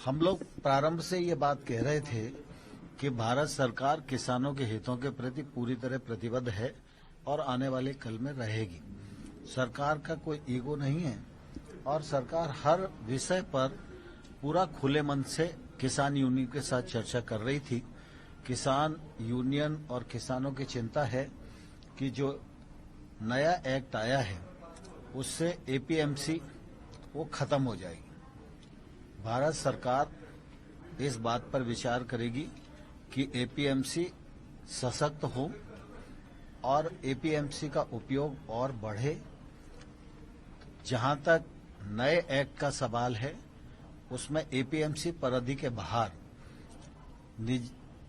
हम लोग प्रारंभ से ये बात कह रहे थे कि भारत सरकार किसानों के हितों के प्रति पूरी तरह प्रतिबद्ध है और आने वाले कल में रहेगी। सरकार का कोई ईगो नहीं है और सरकार हर विषय पर पूरा खुले मन से किसान यूनियन के साथ चर्चा कर रही थी। किसान यूनियन और किसानों की चिंता है कि जो नया एक्ट आया है उससे एपीएमसी वो खत्म हो जाएगी। भारत सरकार इस बात पर विचार करेगी कि एपीएमसी सशक्त हो और एपीएमसी का उपयोग और बढ़े। जहां तक नए एक्ट का सवाल है उसमें एपीएमसी परिधि के बाहर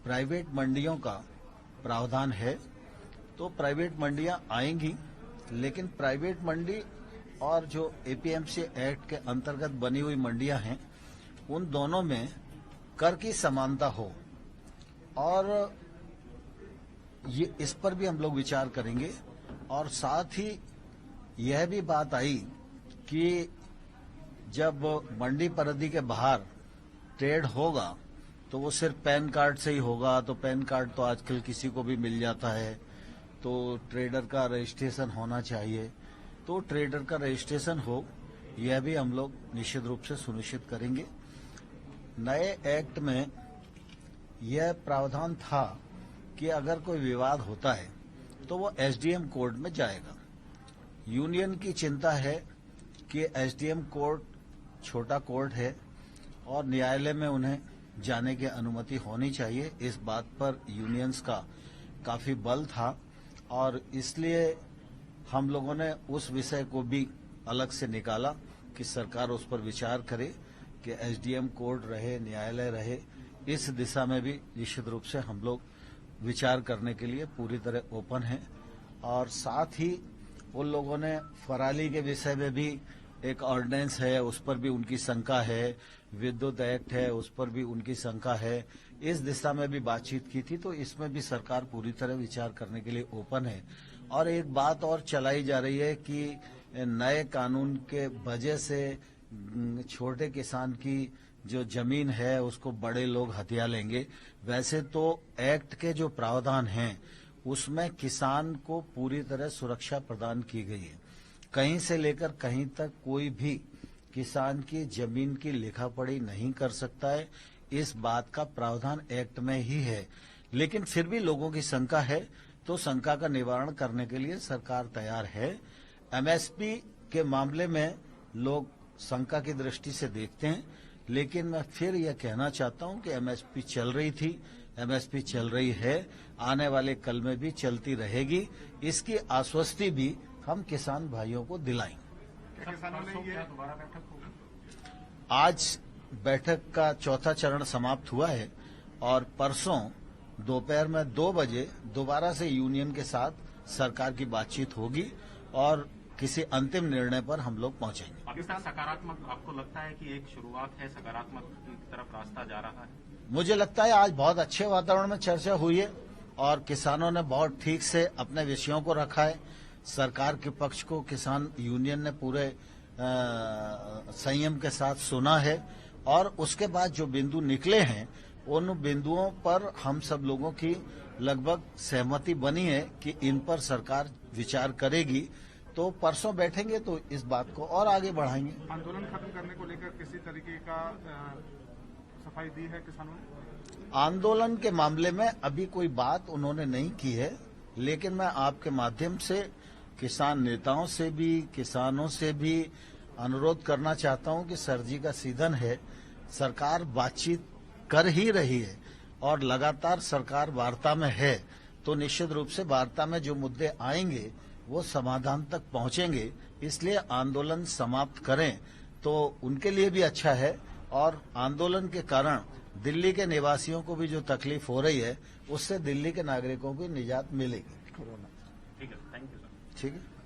प्राइवेट मंडियों का प्रावधान है, तो प्राइवेट मंडियां आएंगी, लेकिन प्राइवेट मंडी और जो एपीएमसी एक्ट के अंतर्गत बनी हुई मंडियां हैं उन दोनों में कर की समानता हो और ये इस पर भी हम लोग विचार करेंगे। और साथ ही यह भी बात आई कि जब मंडी परिधि के बाहर ट्रेड होगा तो वो सिर्फ पैन कार्ड से ही होगा, तो पैन कार्ड तो आजकल किसी को भी मिल जाता है, तो ट्रेडर का रजिस्ट्रेशन होना चाहिए। तो ट्रेडर का रजिस्ट्रेशन हो, यह भी हम लोग निश्चित रूप से सुनिश्चित करेंगे। नए एक्ट में यह प्रावधान था कि अगर कोई विवाद होता है तो वो एसडीएम कोर्ट में जाएगा। यूनियन की चिंता है कि एसडीएम कोर्ट छोटा कोर्ट है और न्यायालय में उन्हें जाने की अनुमति होनी चाहिए। इस बात पर यूनियंस का काफी बल था और इसलिए हम लोगों ने उस विषय को भी अलग से निकाला कि सरकार उस पर विचार करे कि एसडीएम कोर्ट रहे, न्यायालय रहे। इस दिशा में भी निश्चित रूप से हम लोग विचार करने के लिए पूरी तरह ओपन हैं। और साथ ही उन लोगों ने फराली के विषय में भी एक ऑर्डिनेंस है, उस पर भी उनकी शंका है, विद्युत एक्ट है, उस पर भी उनकी शंका है। इस दिशा में भी बातचीत की थी, तो इसमें भी सरकार पूरी तरह विचार करने के लिए ओपन है। और एक बात और चलाई जा रही है कि नए कानून के वजह से छोटे किसान की जो जमीन है उसको बड़े लोग हथिया लेंगे। वैसे तो एक्ट के जो प्रावधान हैं उसमें किसान को पूरी तरह सुरक्षा प्रदान की गई है। कहीं से लेकर कहीं तक कोई भी किसान की जमीन की लिखापढ़ी नहीं कर सकता है, इस बात का प्रावधान एक्ट में ही है। लेकिन फिर भी लोगों की शंका है, तो शंका का निवारण करने के लिए सरकार तैयार है। एमएसपी के मामले में लोग शंका की दृष्टि से देखते हैं, लेकिन मैं फिर यह कहना चाहता हूं कि एमएसपी चल रही थी, एमएसपी चल रही है, आने वाले कल में भी चलती रहेगी। इसकी आश्वस्ति भी हम किसान भाइयों को दिलाएंगे। आज बैठक का चौथा चरण समाप्त हुआ है और परसों दोपहर में 2 बजे दोबारा से यूनियन के साथ सरकार की बातचीत होगी और किसी अंतिम निर्णय पर हम लोग पहुंचेंगे। अभी सकारात्मक आपको लगता है कि एक शुरुआत है, सकारात्मक की तरफ रास्ता जा रहा है? मुझे लगता है आज बहुत अच्छे वातावरण में चर्चा हुई है और किसानों ने बहुत ठीक से अपने विषयों को रखा है। सरकार के पक्ष को किसान यूनियन ने पूरे संयम के साथ सुना है और उसके बाद जो बिंदु निकले हैं उन बिंदुओं पर हम सब लोगों की लगभग सहमति बनी है कि इन पर सरकार विचार करेगी। तो परसों बैठेंगे तो इस बात को और आगे बढ़ाएंगे। आंदोलन खत्म करने को लेकर किसी तरीके का सफाई दी है किसानों ने? आंदोलन के मामले में अभी कोई बात उन्होंने नहीं की है, लेकिन मैं आपके माध्यम से किसान नेताओं से भी, किसानों से भी अनुरोध करना चाहता हूं कि सर्दी का सीजन है, सरकार बातचीत कर ही रही है और लगातार सरकार वार्ता में है, तो निश्चित रूप से वार्ता में जो मुद्दे आएंगे वो समाधान तक पहुंचेंगे। इसलिए आंदोलन समाप्त करें तो उनके लिए भी अच्छा है और आंदोलन के कारण दिल्ली के निवासियों को भी जो तकलीफ हो रही है उससे दिल्ली के नागरिकों को निजात मिलेगी। ठीक है, थैंक यू सर। ठीक है।